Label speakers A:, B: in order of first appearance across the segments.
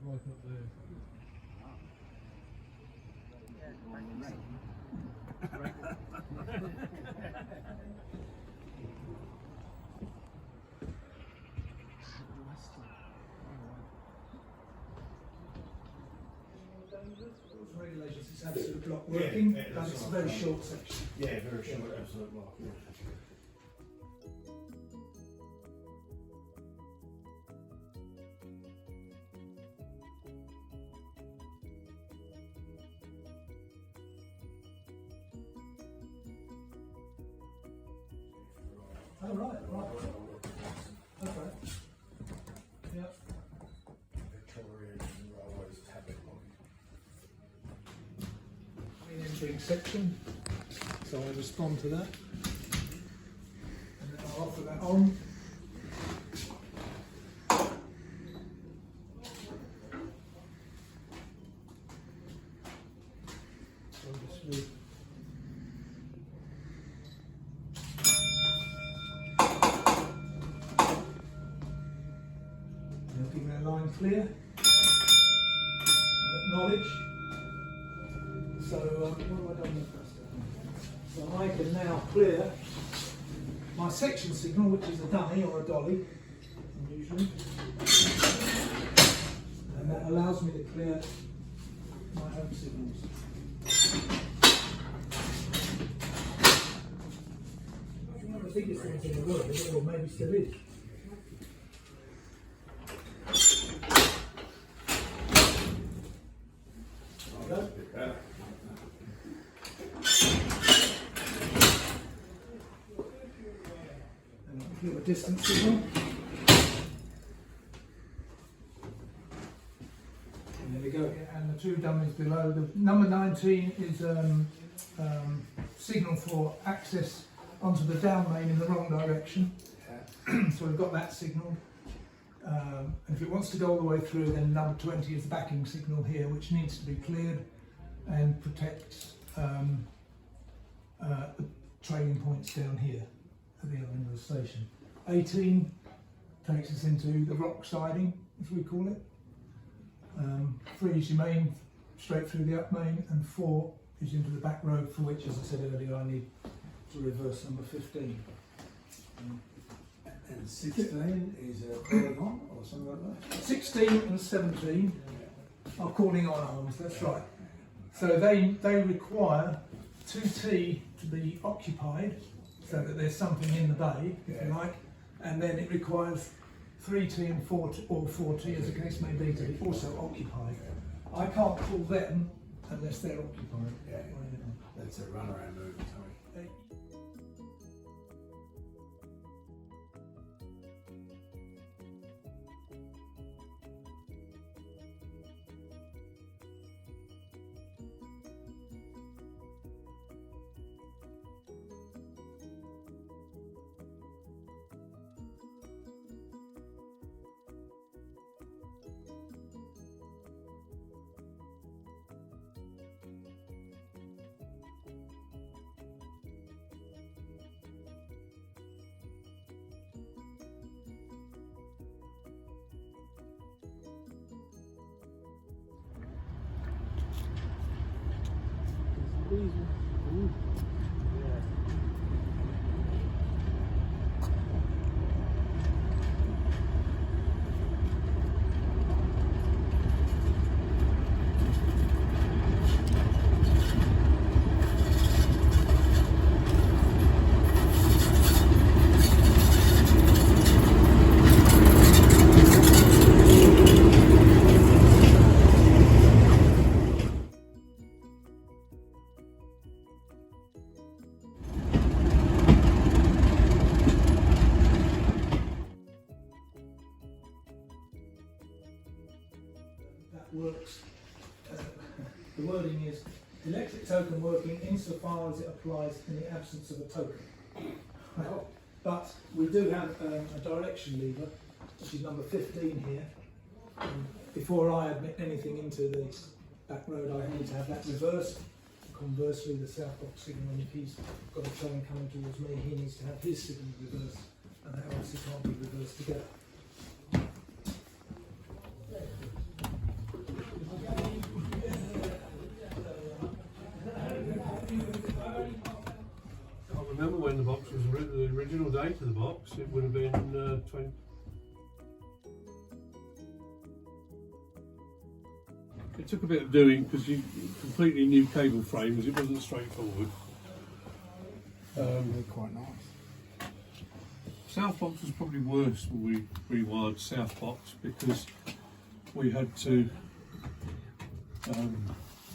A: right up there.
B: Regulations, it's absolute block working,
C: yeah,
B: but it's a
C: right.
B: very short section.
C: Yeah, very short, absolute block. Yeah.
B: Oh, right. Okay. Yeah.
C: Victorian Railways tablet lobby.
B: Entering section, so I respond to that, and then I'll offer that on. So this will keeping that line clear and acknowledge. So what have I done with that? So I can now clear my section signal, which is a dummy or a dolly, usually, and that allows me to clear my own signals. One of the biggest things in the world, or maybe still is. Give a distance signal. And there we go. And the two dummies below. The number 19 is signal for access onto the down main in the wrong direction. So we've got that signal. And if it wants to go all the way through, then number 20 is the backing signal here, which needs to be cleared and protects the trailing points down here at the other end of the station. 18 takes us into the rock siding, as we call it. 3 is your main, straight through the up main, and 4 is into the back road, for which, as I said earlier, I need to reverse number 15.
C: And 16 is calling on, or something like that?
B: 16 and 17 are calling on arms, that's right. So they require 2T to be occupied, so that there's something in the bay, if you like, and then it requires 3T and 4T, or 4T as the case may be, to be also occupied. I can't call them unless they're occupied.
C: Yeah, that's a runaround move, sorry.
B: Works. The wording is electric token working insofar as it applies in the absence of a token. But we do have a direction lever, which is number 15 here. Before I admit anything into the back road, I need to have that reversed. Conversely, the south box signal, if he's got a train coming towards me, he needs to have his signal reversed, and that obviously can't be reversed together.
A: when the box was the original date of the box, it would have been 20. It took a bit of doing because you completely new cable frames. It wasn't straightforward.
C: They're quite nice.
A: South box was probably worse when we rewired South box because we had to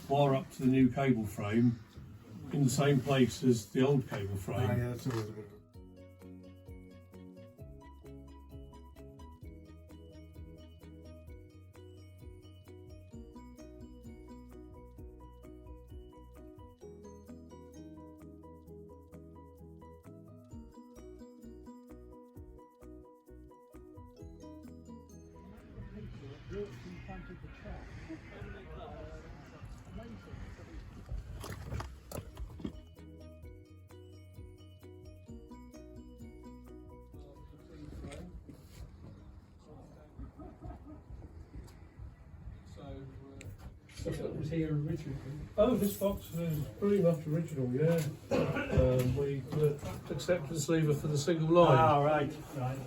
A: wire up to the new cable frame in the same place as the old cable frame.
C: Yeah, that's always a bit of
B: That was here originally.
A: Oh, this box is pretty much original, yeah. We put acceptance lever for the single line.
B: Right.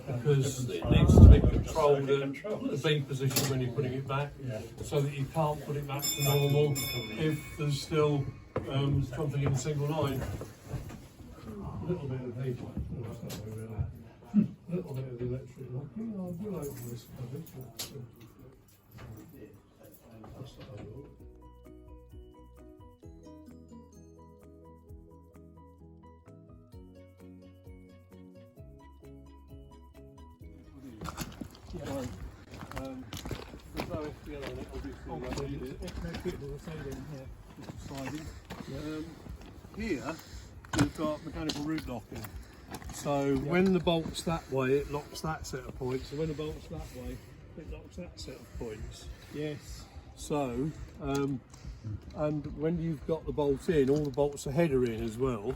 A: Because it needs to be controlled at the B position when you're putting it back, so that you can't put it back to normal if there's still something in the single line. A little bit of heat, a little bit of electric locking. I will open this cupboard. That's not a lot. There's no FPL on it, obviously. Here, we've got mechanical root locking. So when the bolt's that way, it locks that set of points. And when the bolt's that way, it locks that set of points.
B: Yes.
A: So, and when you've got the bolt in, all the bolts ahead are in as well.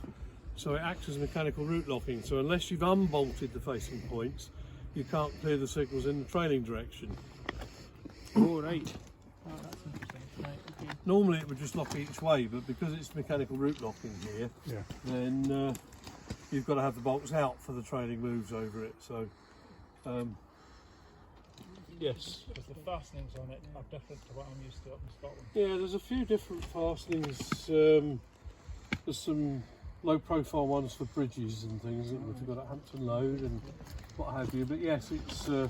A: So it acts as mechanical root locking. So unless you've unbolted the facing points, you can't clear the signals in the trailing direction.
B: All right. Oh, that's interesting. Right, okay.
A: Normally it would just lock each way, but because it's mechanical root locking here, then you've got to have the bolts out for the trailing moves over it. So, yes.
B: Because the fastenings on it are different to what I'm used to up in Scotland.
A: Yeah, there's a few different fastenings. There's some low profile ones for bridges and things that we've got at Hampton Load and what have you. But yes, it's driven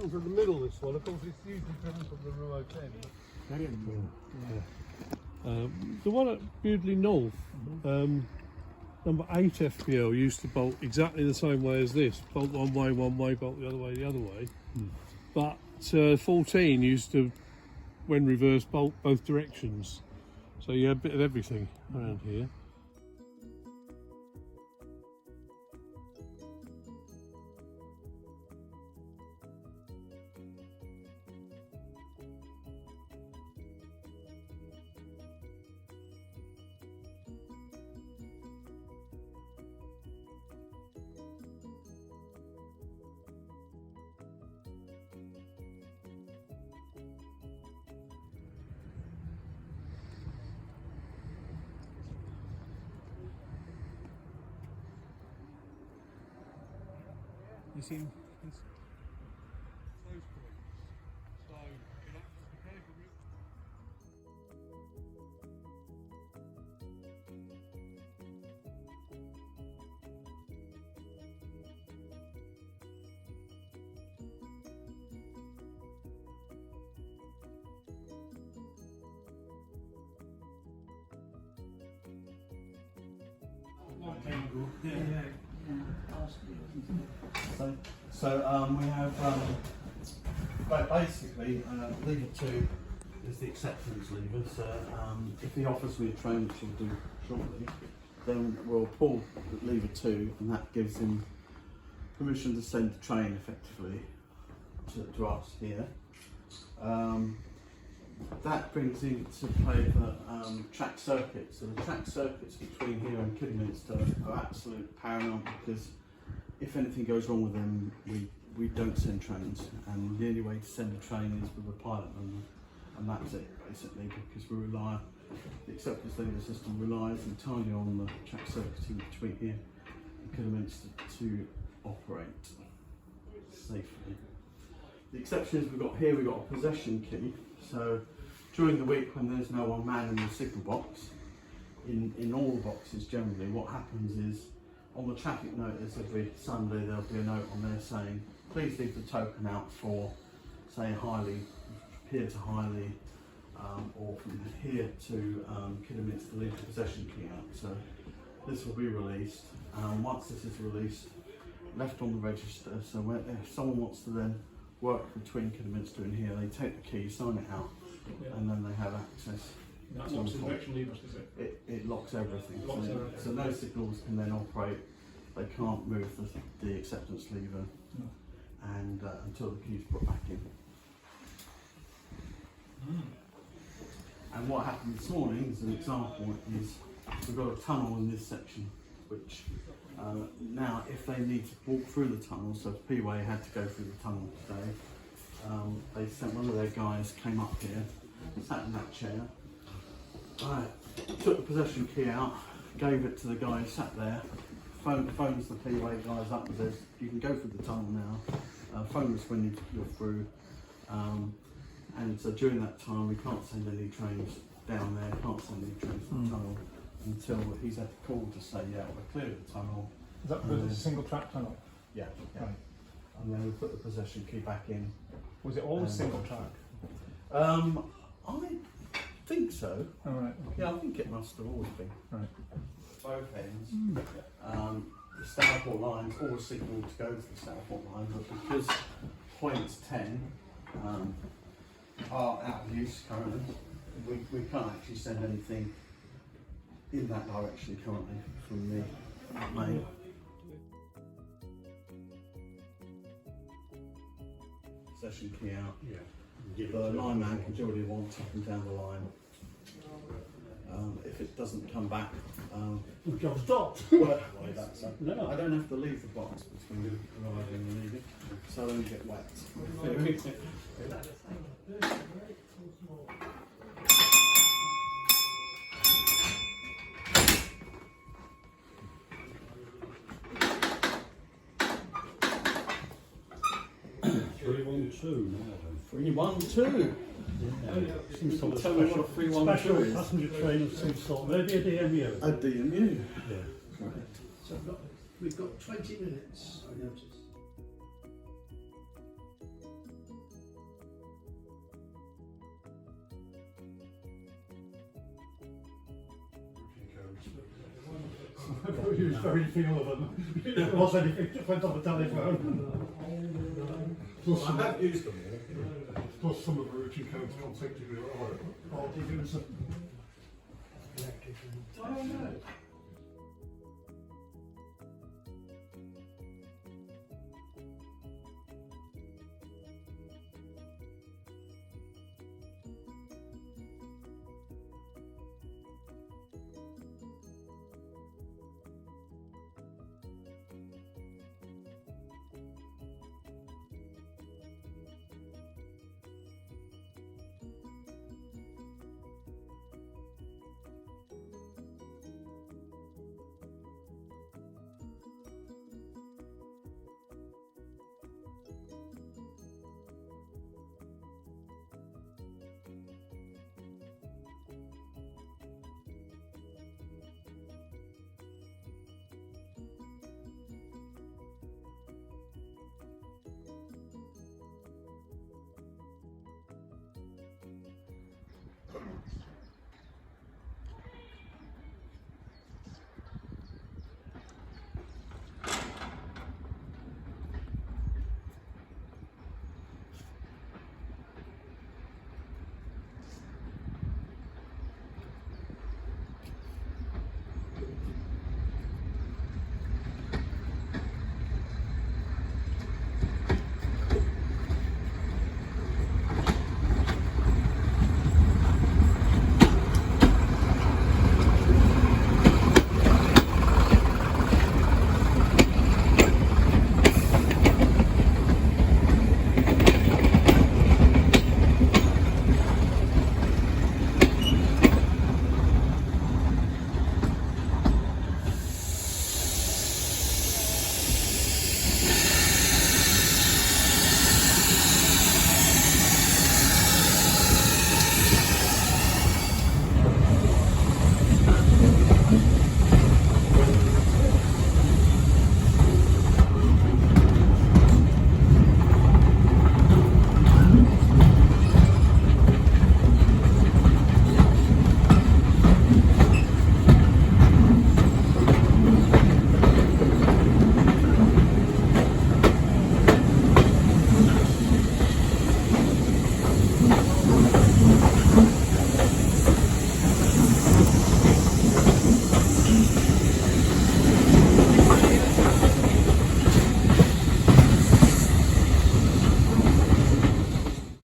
A: from the middle, this one. Of course, it's usually driven from the remote end. The one at BEWDLEY North, number 8 FPL, used to bolt exactly the same way as this. Bolt one way, bolt the other way. But 14 used to, when reversed, bolt both directions. So you had a bit of everything around here.
B: You see
A: Those points. So it acts as mechanical root.
D: So we have basically lever 2 is the acceptance lever. So if he offers me a train, which he'll do shortly, then we'll pull lever 2, and that gives him permission to send the train effectively to us here. That brings into play the track circuits. So the track circuits between here and Kidderminster are absolutely paramount, because if anything goes wrong with them, we don't send trains, and the only way to send a train is with a pilot number, and that's it basically, because we rely The acceptance lever system relies entirely on the track circuiting between here and Kidderminster to operate safely. The exceptions we've got here, we've got a possession key. So during the week when there's no one man in the signal box, in all the boxes generally, what happens is on the traffic notice every Sunday there'll be a note on there saying, please leave the token out for, say, Highly, here to Highly, or from here to Kidderminster, leave the possession key out. So this will be released. Once this is released, left on the register, so if someone wants to then work between Kidderminster and here, they take the key, sign it out, and then they have access.
B: That locks the direction levers, does it?
D: It locks everything.
B: Locks everything.
D: So no signals can then operate. They can't move the acceptance lever and until the key's put back in. And what happened this morning, as an example, is we've got a tunnel in this section, which now if they need to walk through the tunnel, so if P-Way had to go through the tunnel today, they sent one of their guys, came up here, sat in that chair, took the possession key out, gave it to the guy who sat there, phones the P-Way guys up and says, you can go through the tunnel now, phone us when you're through. And so during that time we can't send any trains down there, can't send any trains to the tunnel until he's had a call to say, yeah, we're clear of the tunnel.
B: Is that because it's a single track tunnel?
D: Yeah, yeah.
B: Right.
D: And then we put the possession key back in.
B: Was it always single track?
D: I think so.
B: Oh, right.
D: Yeah, I think it must have always been.
B: Right.
D: Both ends. The Stourport line's always signalled to go to the Stourport line, but because points 10 are out of use currently, we can't actually send anything in that direction currently from the main. Possession key out.
A: Yeah.
D: The lineman can do what he wants up and down the line. If it doesn't come back,
A: The job stopped.
D: well, that's
A: No.
D: I don't have to leave the box between arriving and leaving, so I don't get wet. Three, one, two.
A: Some sort of
D: Tell me what a 312
A: special
D: is.
A: passenger train of some sort, maybe a DMU.
D: A DMU.
A: Yeah.
D: Right.
E: So we've got 20 minutes, I noticed.
A: I don't use very few of them. If there was anything, just went on the telephone. Plus some,
E: I have used them all.
A: plus some of the routing codes conflicted with or different.
E: Oh no.